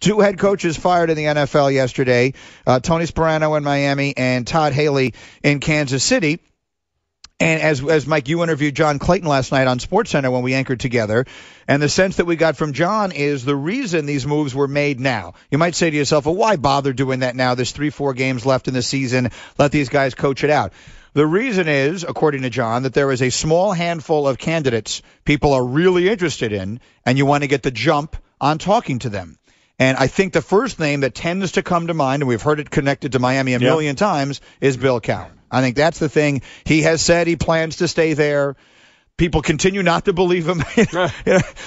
Two head coaches fired in the NFL yesterday, Tony Sparano in Miami and Todd Haley in Kansas City. And as Mike, you interviewed John Clayton last night on SportsCenter when we anchored together, and the sense that we got from John is the reason these moves were made now. You might say to yourself, well, why bother doing that now? There's 3-4 games left in the season. Let these guys coach it out. The reason is, according to John, that there is a small handful of candidates people are really interested in, and you want to get the jump on talking to them. And I think the first name that tends to come to mind, and we've heard it connected to Miami a million times, is Bill Cowher. I think that's the thing. He has said he plans to stay there. People continue not to believe him.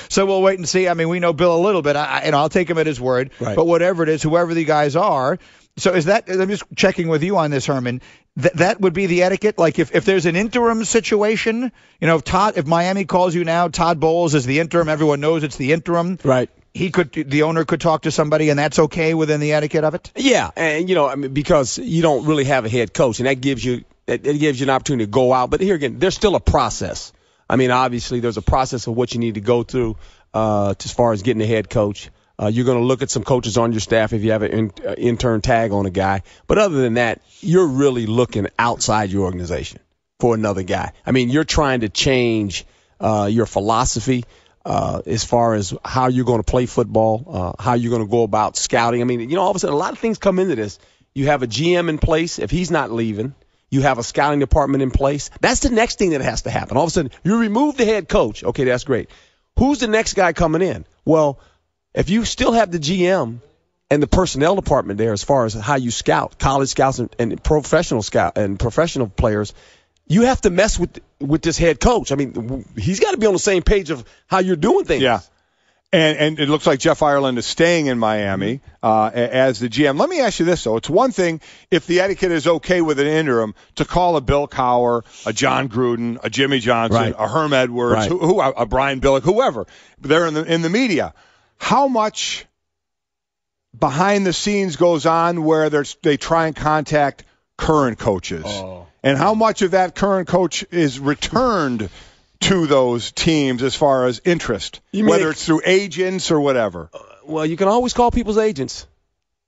So we'll wait and see. I mean, we know Bill a little bit. I'll take him at his word. Right. But whatever it is, whoever the guys are. So is that – I'm just checking with you on this, Herman. That would be the etiquette? Like if there's an interim situation, if Miami calls you now, Todd Bowles is the interim. Everyone knows it's the interim. Right. The owner could talk to somebody, and that's okay within the etiquette of it? Yeah, and because you don't really have a head coach, and that gives you an opportunity to go out. But here again, there's still a process. I mean, obviously, there's a process of what you need to go through as far as getting a head coach. You're going to look at some coaches on your staff if you have an intern tag on a guy. But other than that, you're really looking outside your organization for another guy. I mean, you're trying to change your philosophy. As far as how you're going to play football, how you're going to go about scouting. I mean, all of a sudden, a lot of things come into this. You have a GM in place. If he's not leaving, you have a scouting department in place. That's the next thing that has to happen. All of a sudden, you remove the head coach. Okay, that's great. Who's the next guy coming in? Well, if you still have the GM and the personnel department there as far as how you scout, college scouts and professional players, you have to mess with this head coach. I mean, he's got to be on the same page of how you're doing things. Yeah. And it looks like Jeff Ireland is staying in Miami as the GM. Let me ask you this, though. It's one thing if the etiquette is okay with an interim to call a Bill Cowher, a John Gruden, a Jimmy Johnson, a Herm Edwards, a Brian Billick, whoever. They're in the media. How much behind the scenes goes on where they try and contact current coaches? Oh. And how much of that current coach is returned to those teams as far as interest, whether it's through agents or whatever? Well, you can always call people's agents.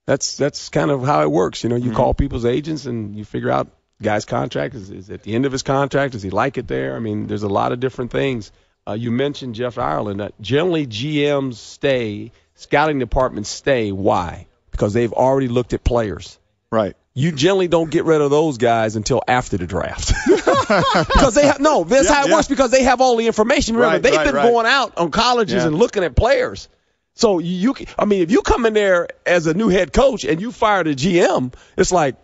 That's kind of how it works. You call people's agents and you figure out guy's contract is at the end of his contract. Does he like it there? I mean, there's a lot of different things. You mentioned Jeff Ireland. Generally, GMs stay, scouting departments stay. Why? Because they've already looked at players. Right. You generally don't get rid of those guys until after the draft. Because that's how it works, because they have all the information. Remember, they've been going out on colleges and looking at players. So if you come in there as a new head coach and you fire the GM, it's like,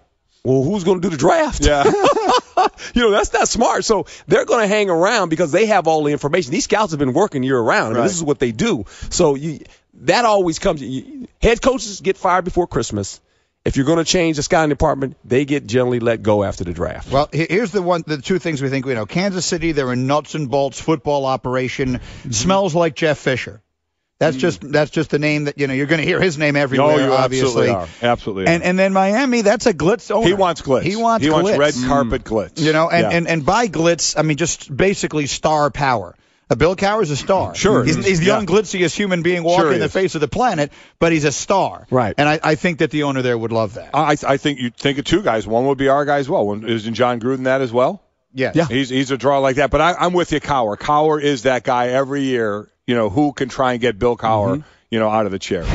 well, who's going to do the draft? Yeah. That's not smart. So they're going to hang around because they have all the information. These scouts have been working year round. I mean, this is what they do. So that always comes. Head coaches get fired before Christmas. If you're going to change the scouting department, they get generally let go after the draft. Well, here's the two things we think we know. Kansas City, they're a nuts and bolts football operation. Mm-hmm. Smells like Jeff Fisher. That's just the name that you're going to hear his name everywhere. You obviously absolutely are. And then Miami, that's a glitz owner. He wants glitz. He wants red carpet glitz. And by glitz, I mean just basically star power. Bill Cowher's a star. Sure. He's the unglitziest human being walking the face of the planet, but he's a star. Right. And I think that the owner there would love that. I think you'd think of two guys. One would be our guy as well. Isn't John Gruden that as well? Yes. Yeah. He's a draw like that. But I'm with you, Cowher. Cowher is that guy every year, who can try and get Bill Cowher, out of the chair.